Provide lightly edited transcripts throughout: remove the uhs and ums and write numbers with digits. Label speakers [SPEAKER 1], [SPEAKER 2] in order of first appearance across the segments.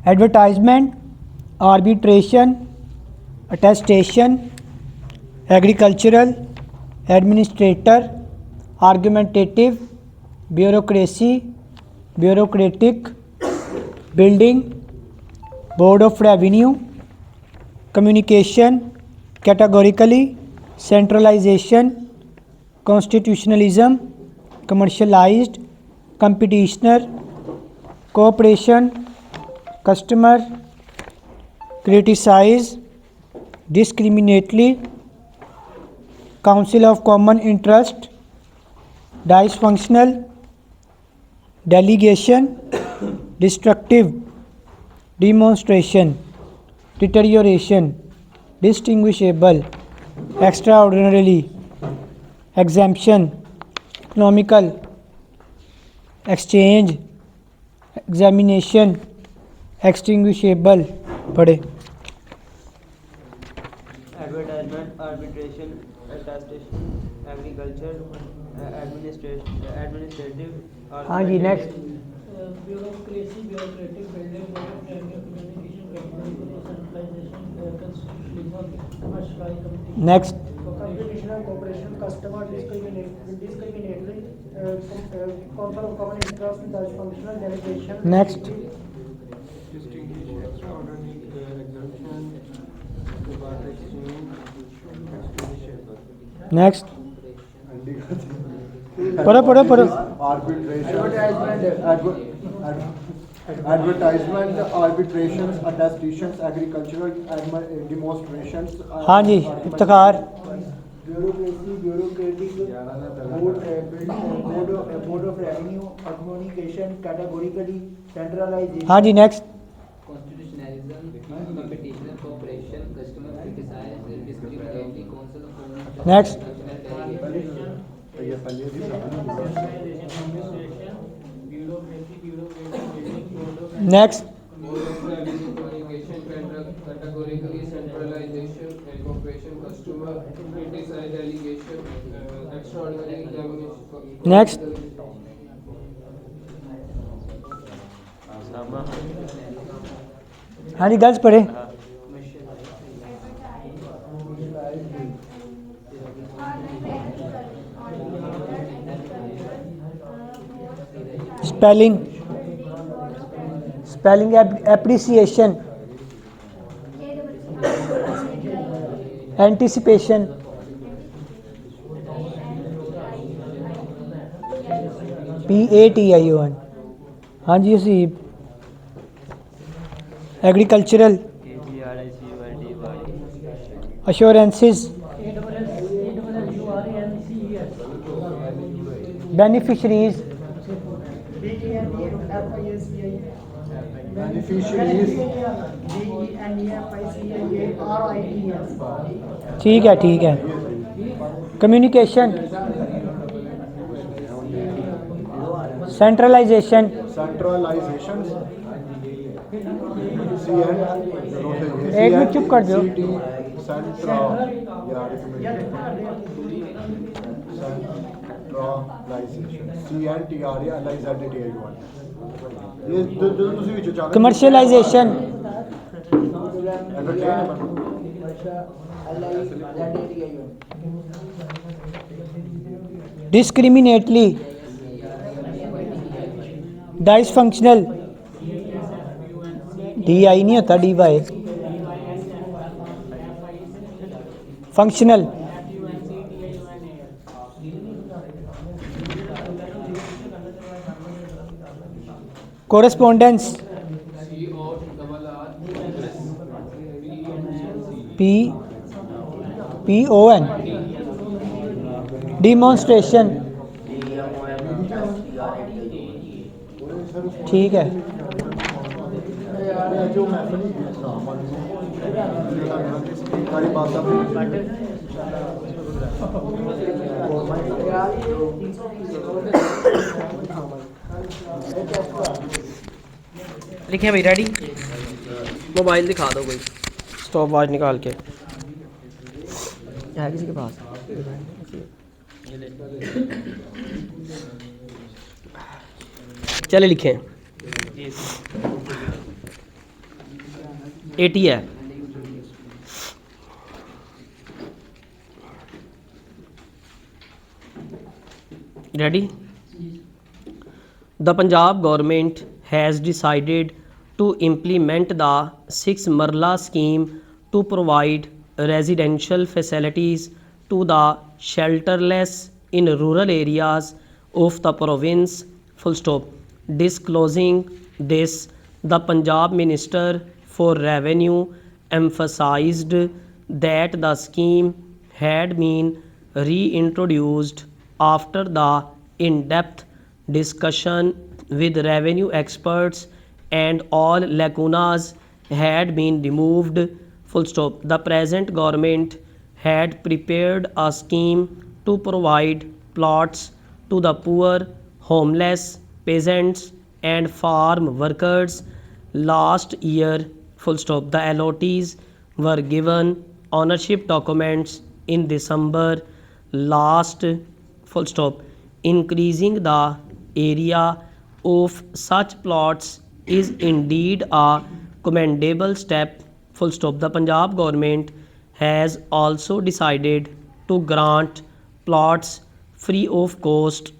[SPEAKER 1] Advertisement, arbitration, attestation, agricultural, administrator, argumentative, bureaucracy, bureaucratic, building, board of revenue, communication, categorically, centralisation, constitutionalism, commercialised, competitioner, cooperation, customer, criticise, discriminately, council of common interest, dysfunctional, delegation, destructive, demonstration, deterioration, distinguishable, extraordinarily, exemption, economical, exchange, examination, extinguishable. पढ़े।
[SPEAKER 2] Advertisement, arbitration, attestation, agriculture, administrative.
[SPEAKER 1] हाँ जी, next.
[SPEAKER 3] Bureaucracy, bureaucratic, building, board of revenue, communication, categorical, centralisation, constitutionalism, commercial,
[SPEAKER 1] next.
[SPEAKER 3] Competitional, cooperation, customer, discriminatory, council of common interest, dysfunctional, delegation.
[SPEAKER 1] Next. Next. पढ़ो पढ़ो पढ़ो।
[SPEAKER 4] Advertisement, arbitration, attestation, agricultural, demonstrations.
[SPEAKER 1] हाँ जी, Iftikhar.
[SPEAKER 3] Bureaucracy, bureaucratic, board of revenue, communication, categorically, centralisation.
[SPEAKER 1] हाँ जी, next.
[SPEAKER 5] constitutionalism, competition, cooperation, customer, criticize, discriminatory, council of government,
[SPEAKER 1] Next.
[SPEAKER 5] delegation,
[SPEAKER 1] next.
[SPEAKER 5] communication, categorically, centralization, and cooperation, customer, criticize, delegation, extraordinary examination.
[SPEAKER 1] Next. हाँ जी, girls पढ़े। Spelling, spelling appreciation, anticipation, PATION। हाँ जी, उसी। Agricultural, assurances, beneficiaries, ठीक है ठीक है। Communication, centralisation, एक minute चुप कर दो। कमर्शियलाइजेशन, डिस्क्रिमिनेटली, डाइसफंक्शनल, DI नहीं होता, DY, functional, correspondence, PON, demonstration, ठीक है।
[SPEAKER 6] लिखे भाई, रेडी। मोबाइल दिखा दो कोई, स्टॉप वॉच निकाल के। है किसी के पास? चले लिखें। 80 है। Ready? The Punjab government has decided to implement the 6 Marla scheme to provide residential facilities to the shelterless in rural areas of the province. Full stop. Disclosing this, the Punjab Minister for Revenue emphasized that the scheme had been reintroduced after the in-depth discussion with revenue experts and all lacunas had been removed. Full stop. The present government had prepared a scheme to provide plots to the poor, homeless, peasants and farm workers last year. Full stop. The allottees were given ownership documents in December last. Full stop. Increasing the area of such plots is indeed a commendable step. Full stop. The Punjab government has also decided to grant plots free of cost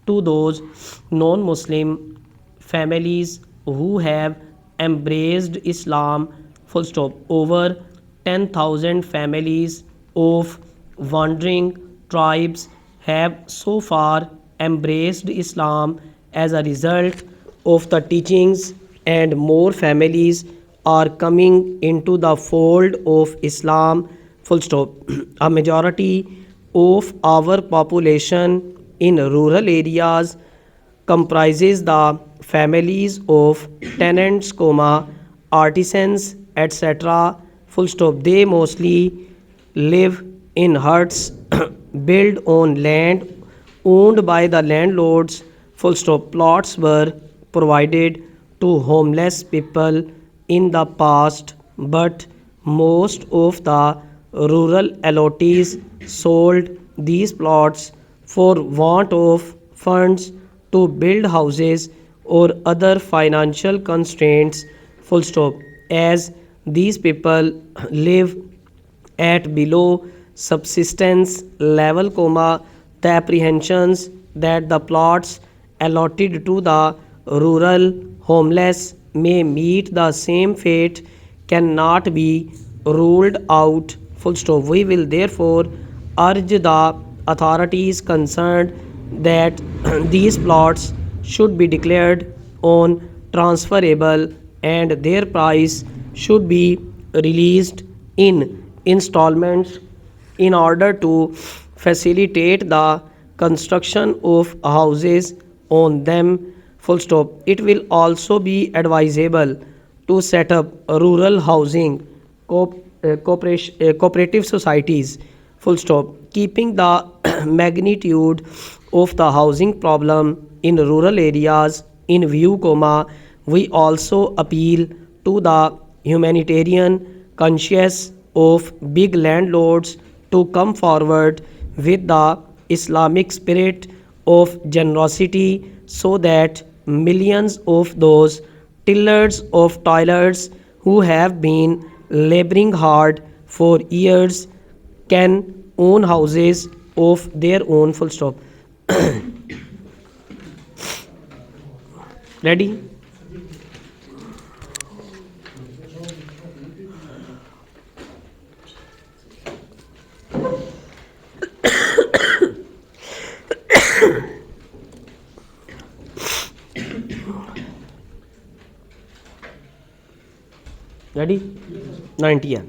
[SPEAKER 6] to those non-Muslim families who have embraced Islam. Full stop. Over 10,000 families of wandering tribes have so far embraced Islam as a result of the teachings, and more families are coming into the fold of Islam. Full stop. A majority of our population in rural areas comprises the families of tenants, artisans, etc. Full stop. They mostly live in huts built on land owned by the landlords. Full stop. Plots were provided to homeless people in the past, but most of the rural allottees sold these plots for want of funds to build houses or other financial constraints. Full stop. As these people live at below subsistence level, the apprehensions that the plots allotted to the rural homeless may meet the same fate cannot be ruled out. Full stop. We will therefore urge the authorities concerned that these plots should be declared on transferable and their price should be released in installments in order to facilitate the construction of houses on them. Full stop. It will also be advisable to set up rural housing cooperative societies. Full stop. Keeping the magnitude of the housing problem in rural areas in view, we also appeal to the humanitarian conscience of big landlords to come forward with the Islamic spirit of generosity so that millions of those tillers of toilets who have been laboring hard for years can own houses of their own. Full stop. Ready? Ready? 90.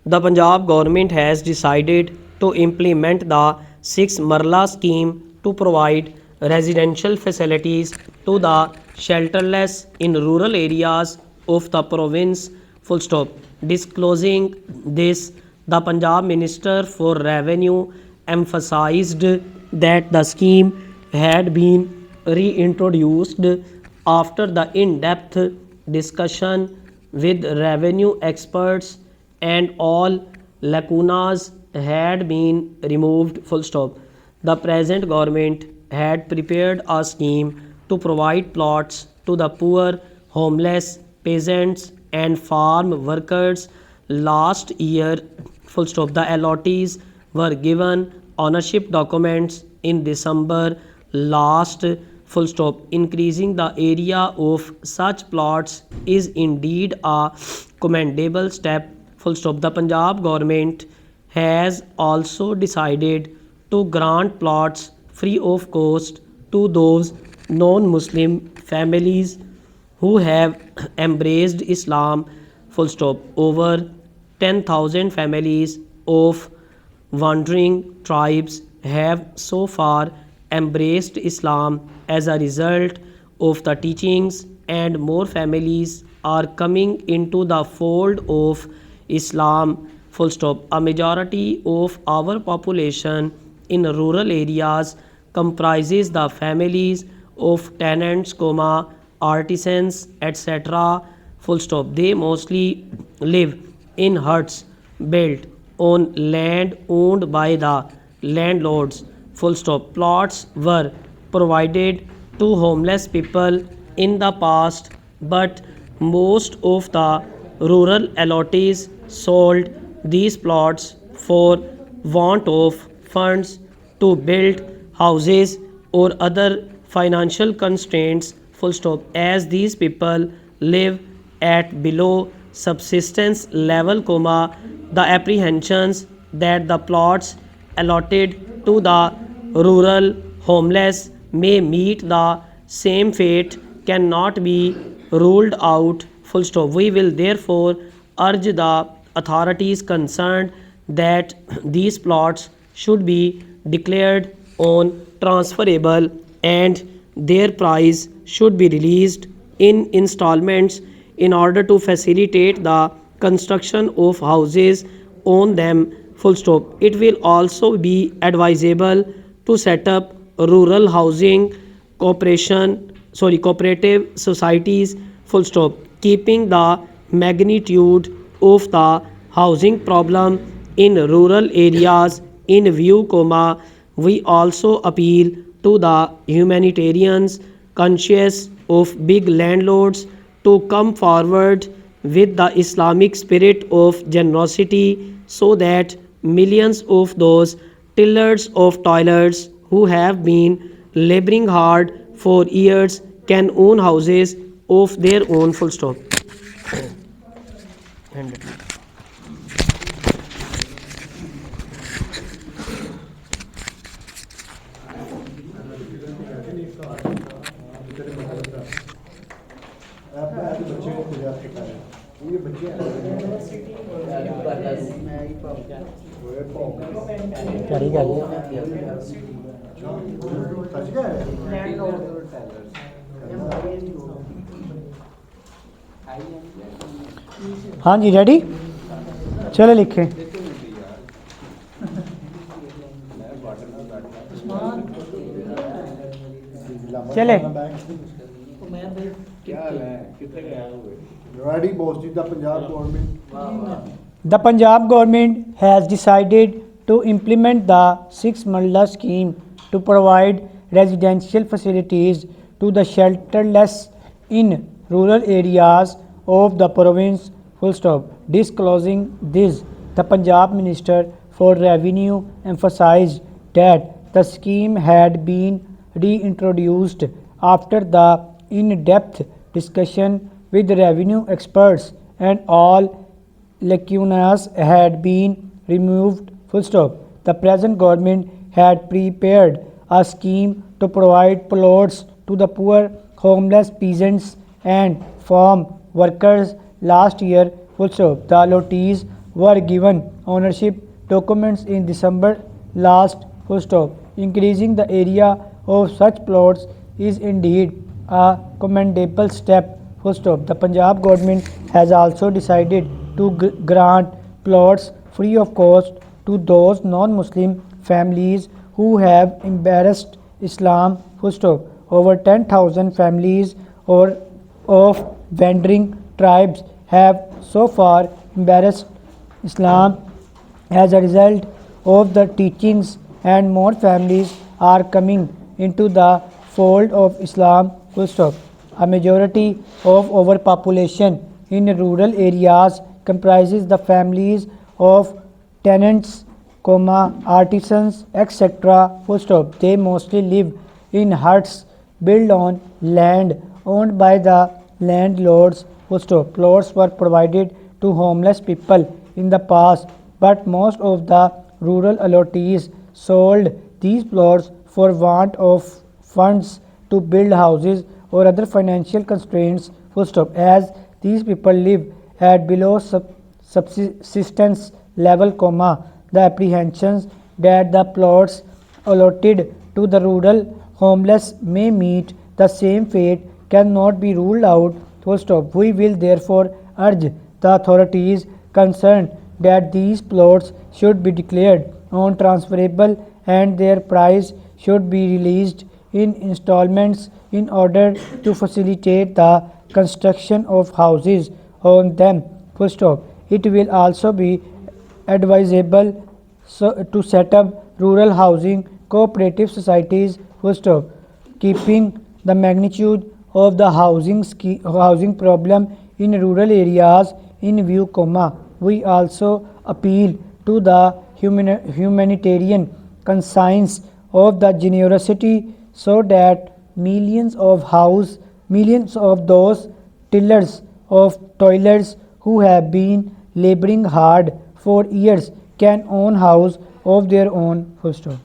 [SPEAKER 6] The Punjab government has decided to implement the 6 Marla scheme to provide residential facilities to the shelterless in rural areas of the province. Full stop. Disclosing this, the Punjab Minister for Revenue emphasized that the scheme had been reintroduced after the in-depth discussion with revenue experts and all lacunas had been removed. Full stop. The present government had prepared a scheme to provide plots to the poor, homeless, peasants and farm workers last year, full stop. The allottees were given ownership documents in December last, full stop. Increasing the area of such plots is indeed a commendable step, full stop. The Punjab government has also decided to grant plots free of cost to those non-Muslim families who have embraced Islam, full stop. Over 10,000 families of wandering tribes have so far embraced Islam as a result of the teachings, and more families are coming into the fold of Islam, full stop. A majority of our population in rural areas comprises the families of tenants, artisans, etc. full stop. They mostly live in huts built on land owned by the landlords, full stop. Plots were provided to homeless people in the past, but most of the rural allottees sold these plots for want of funds to build houses or other financial constraints, full stop. As these people live at below subsistence level, the apprehensions that the plots allotted to the rural homeless may meet the same fate cannot be ruled out, full stop. We will therefore urge the authorities concerned that these plots should be declared on transferable and their price should be released in installments in order to facilitate the construction of houses on them, full stop. It will also be advisable to set up rural housing cooperative societies, full stop. Keeping the magnitude of the housing problem in rural areas in view, we also appeal to the humanitarians conscious of big landlords to come forward with the Islamic spirit of generosity so that millions of those tillers of toilers who have been laboring hard for years can own houses of their own, full stop.
[SPEAKER 4] बच्चे को खुद के कर ये बच्चे
[SPEAKER 1] ਕਰੀ ਗੱਲ
[SPEAKER 4] सच गया
[SPEAKER 1] हाँ जी रेडी चलो लिखें चले
[SPEAKER 4] Ready, boss ji, the Punjab government.
[SPEAKER 1] The Punjab government has decided to implement the 6 Marla scheme to provide residential facilities to the shelterless in rural areas of the province, full stop. Disclosing this, the Punjab Minister for Revenue emphasized that the scheme had been reintroduced after the in-depth discussion with revenue experts and all lacunas had been removed, full stop. The present government had prepared a scheme to provide plots to the poor, homeless peasants and farm workers last year, full stop. The allottees were given ownership documents in December last, full stop. Increasing the area of such plots is indeed a commendable step, full stop. The Punjab government has also decided to grant plots free of cost to those non-Muslim families who have embraced Islam, full stop. Over 10,000 families of wandering tribes have so far embraced Islam as a result of the teachings, and more families are coming into the fold of Islam, full stop. A majority of our population in rural areas comprises the families of tenants, artisans, etc. Full stop. They mostly live in huts built on land owned by the landlords. Full stop. Plots were provided to homeless people in the past, but most of the rural allottees sold these plots for want of funds to build houses or other financial constraints. Full stop. As these people live at below subsistence level, the apprehensions that the plots allotted to the rural homeless may meet the same fate cannot be ruled out. Full stop. We will therefore urge the authorities concerned that these plots should be declared non-transferable and their price should be released in installments in order to facilitate the construction of houses on them. Full stop. It will also be advisable to set up rural housing cooperative societies. Full stop. Keeping the magnitude of the housing problem in rural areas in view, we also appeal to the humanitarian conscience of the generosity so that millions of those tillers of toilets who have been laboring hard for years can own house of their own. Full stop.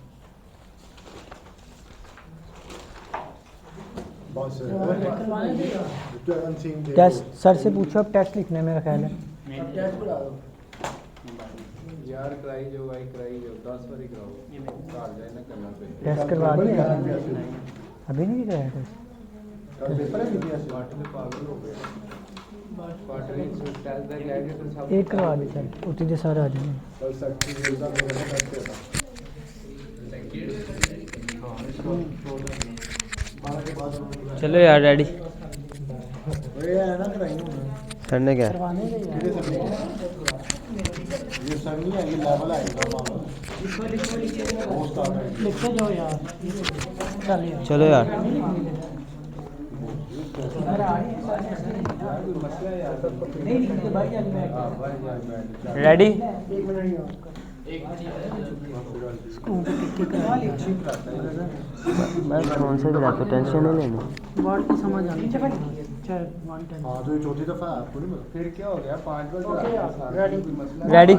[SPEAKER 4] बस
[SPEAKER 1] test sir से पूछो, अब test लिखना है मेरा ख्याल है।
[SPEAKER 7] यार कराई जो भाई कराई जो 10 बारी कराओ घर जाए ना करना पे
[SPEAKER 1] टेस्ट करवा दिया अभी नहीं कराया टेस्ट।
[SPEAKER 4] पेपर है इतिहास
[SPEAKER 7] पार्टी में पागल हो गए पार्टी में टेस्ट तक ले गए तो सब
[SPEAKER 1] एक करवा दे सर, उतनी देर सारे आ जाएंगे।
[SPEAKER 4] कल सर्टिफिकेट का मेरा करते था
[SPEAKER 2] चलो यार डैडी
[SPEAKER 4] ये है ना कराई हूं
[SPEAKER 2] सर ने क्या
[SPEAKER 4] ये सर नहीं है, ये लेवल आएगा मामला पोस्ट आ गई
[SPEAKER 1] लिखते जाओ यार, चलिए
[SPEAKER 2] चलो यार रेडी मैं फोन से भी रखो, टेंशन नहीं लेनी।
[SPEAKER 1] वर्ड को समझ आनी चाहिए।
[SPEAKER 4] हां तो ये चौथी दफा है, आपको नहीं पता
[SPEAKER 7] फिर क्या हो गया 5 बार
[SPEAKER 2] Ready?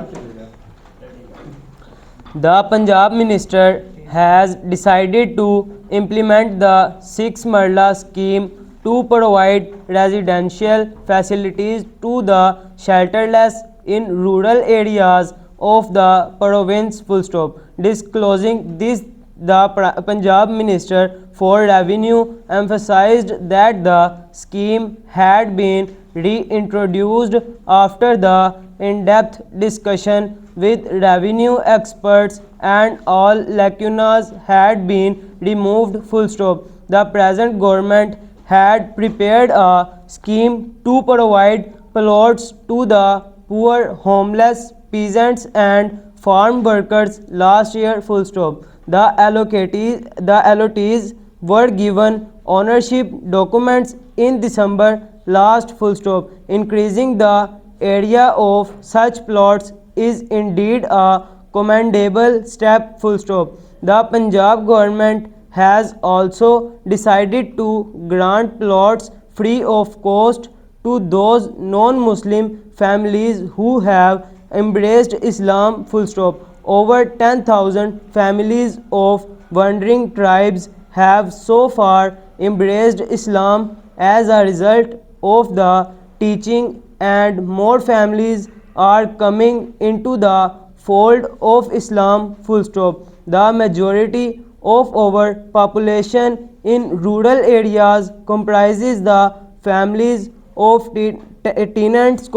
[SPEAKER 2] The Punjab Minister has decided to implement the 6 Marla scheme to provide residential facilities to the shelterless in rural areas of the province. Full stop. Disclosing this, the Punjab Minister for Revenue emphasized that the scheme had been reintroduced after the in-depth discussion with revenue experts and all lacunas had been removed. Full stop. The present government had prepared a scheme to provide plots to the poor, homeless, peasants and farm workers last year. Full stop. The allottees were given ownership documents in December last. Full stop. Increasing the area of such plots is indeed a commendable step. Full stop. The Punjab government has also decided to grant plots free of cost to those non-Muslim families who have embraced Islam. Full stop. Over 10,000 families of wandering tribes have so far embraced Islam as a result of the teaching, and more families are coming into the fold of Islam. Full stop. The majority of our population in rural areas comprises the families of tenants,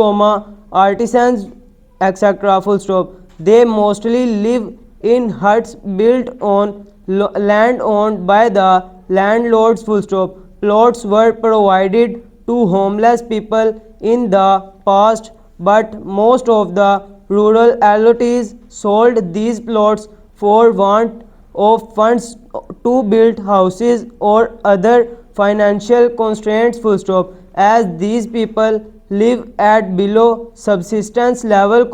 [SPEAKER 2] artisans, etc. Full stop. They mostly live in huts built on land owned by the landlords. Full stop. Plots were provided to homeless people in the past, but most of the rural allottees sold these plots for want of funds to build houses or other financial constraints. Full stop. As these people live at below subsistence level,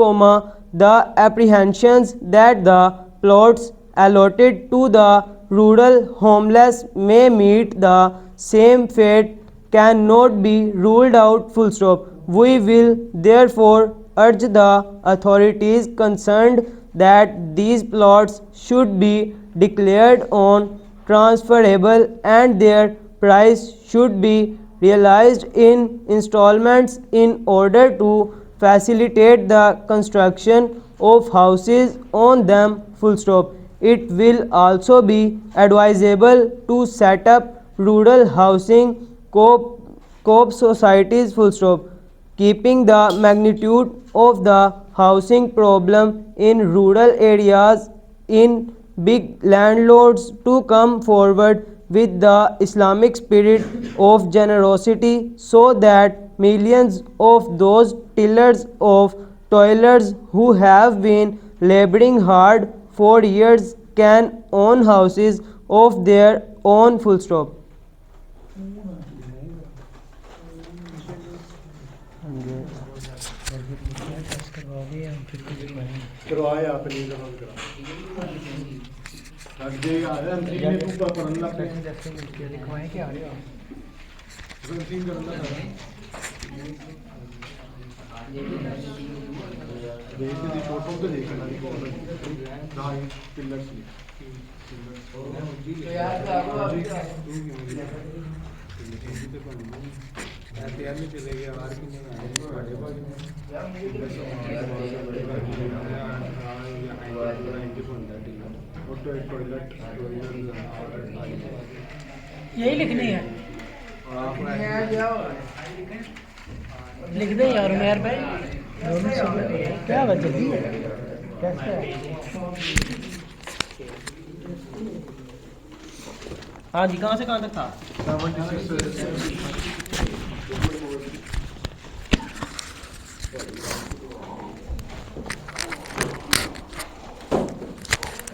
[SPEAKER 2] the apprehensions that the plots allotted to the rural homeless may meet the same fate cannot be ruled out. Full stop. We will therefore urge the authorities concerned that these plots should be declared on transferable and their price should be realized in installments in order to facilitate the construction of houses on them. Full stop. It will also be advisable to set up rural housing co-op societies. Full stop. Keeping the magnitude of the housing problem in rural areas in big landlords to come forward with the Islamic spirit of generosity so that millions of those toilers who have been laboring hard for years can own houses of their own. Full stop.
[SPEAKER 4] करवाए आपने जमा करा लग जाएगा MC में तू पढ़न लग पे
[SPEAKER 1] लिखवाएं क्या आ रहा
[SPEAKER 4] एमसी करन लग देख दी फोटो तो देखना दी कौन है पिलर्स तैयार नहीं चले गया आर की नहीं
[SPEAKER 1] यही लिखनी है लिख दे यार मेहर भाई क्या बात जल्दी है कैसे
[SPEAKER 6] हाँ जी, कहाँ से कहाँ तक था?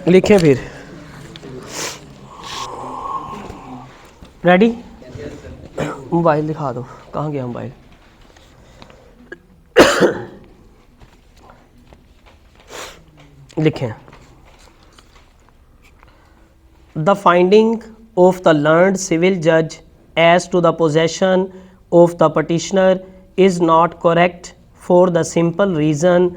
[SPEAKER 6] लिखें फिर। रेडी? मोबाइल दिखा दो, कहाँ गया मोबाइल? लिखें। The finding of the learned civil judge as to the possession of the petitioner is not correct for the simple reason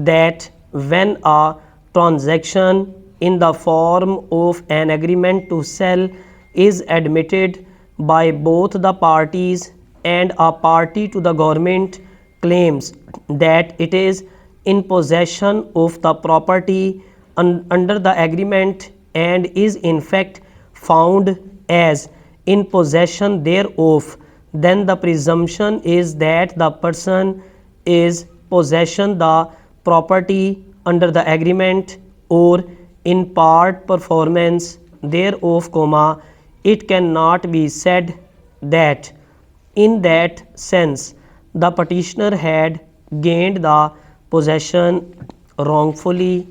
[SPEAKER 6] that when a transaction in the form of an agreement to sell is admitted by both the parties and a party to the government claims that it is in possession of the property under the agreement and is in fact found as in possession thereof, then the presumption is that the person is possession the property under the agreement or in part performance thereof, it cannot be said that in that sense the petitioner had gained the possession wrongfully.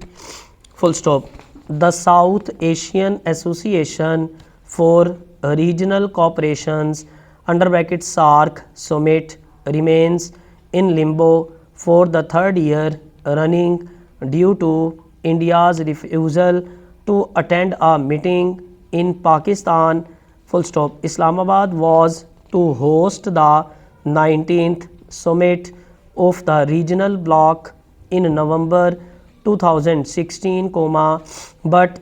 [SPEAKER 6] Full stop. The South Asian Association for Regional Cooperations (SAARC) summit remains in limbo for the third year running due to India's refusal to attend a meeting in Pakistan. Full stop. Islamabad was to host the 19th summit of the regional bloc in November 2016, but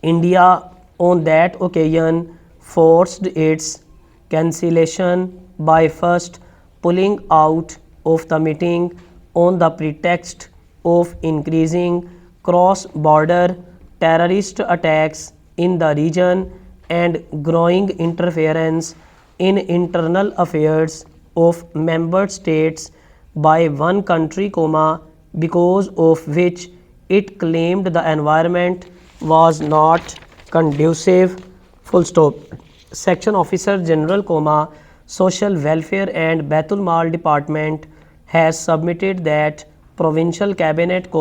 [SPEAKER 6] India on that occasion forced its cancellation by first pulling out of the meeting on the pretext of increasing cross-border terrorist attacks in the region and growing interference in internal affairs of member states by one country, because of which it claimed the environment was not conducive. Full stop. Section Officer General, Social Welfare and Baitul Mal Department has submitted that Provincial Cabinet,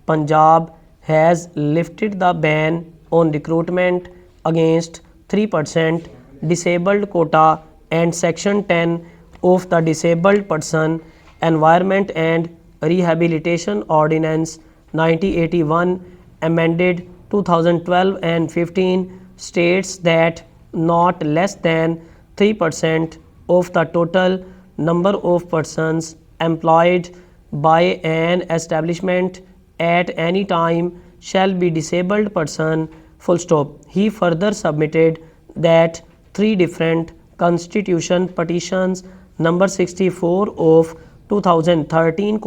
[SPEAKER 6] Punjab has lifted the ban on recruitment against 3% disabled quota and Section 10 of the Disabled Person Environment and Rehabilitation Ordinance 1981 amended 2012 and 15 states that not less than 3% of the total number of persons employed by an establishment at any time shall be disabled person, full stop. He further submitted that 3 different constitution petitions, number 64 of 2013,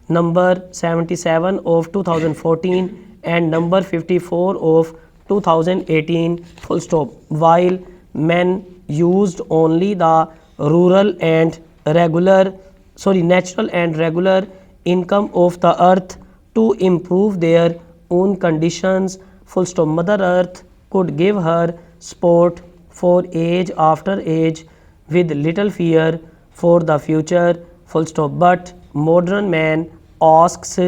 [SPEAKER 6] number 77 of 2014 and number 54 of 2018, full stop, while men used only the natural and regular income of the earth to improve their own conditions, full stop. Mother Earth could give her support for age after age with little fear for the future, full stop. But modern man asks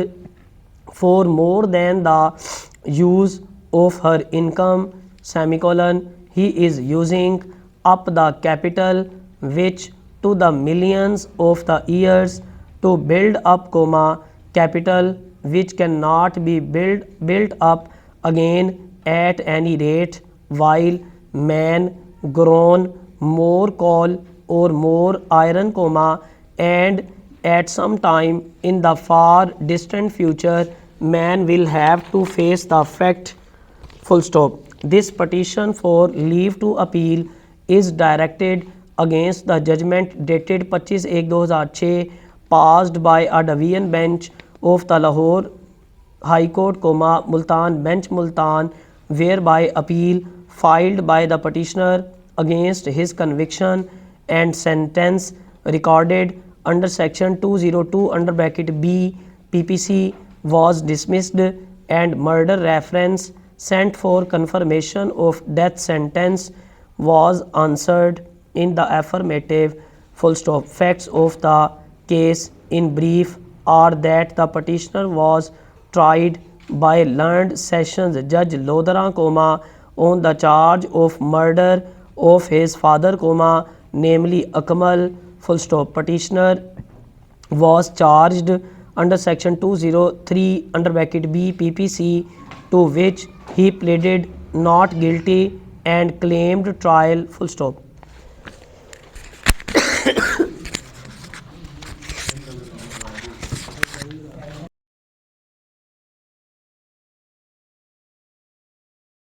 [SPEAKER 6] for more than the use of her income, semicolon. He is using up the capital which to the millions of the years to build up, capital which cannot be built up again at any rate, while man grown more coal or more iron, and at some time in the far distant future man will have to face the fact, full stop. This petition for leave to appeal is directed against the judgment dated 25/1/2006 passed by a division bench of the Lahore High Court, Multan Bench, Multan, whereby appeal filed by the petitioner against his conviction and sentence recorded under section 202 under bracket B PPC was dismissed, and murder reference sent for confirmation of death sentence was answered in the affirmative, full stop. Facts of the case in brief are that the petitioner was tried by learned sessions judge Lodhara, on the charge of murder of his father, namely Akmal, full stop. Petitioner was charged under section 203 under bracket B PPC, to which he pleaded not guilty and claimed trial, full stop.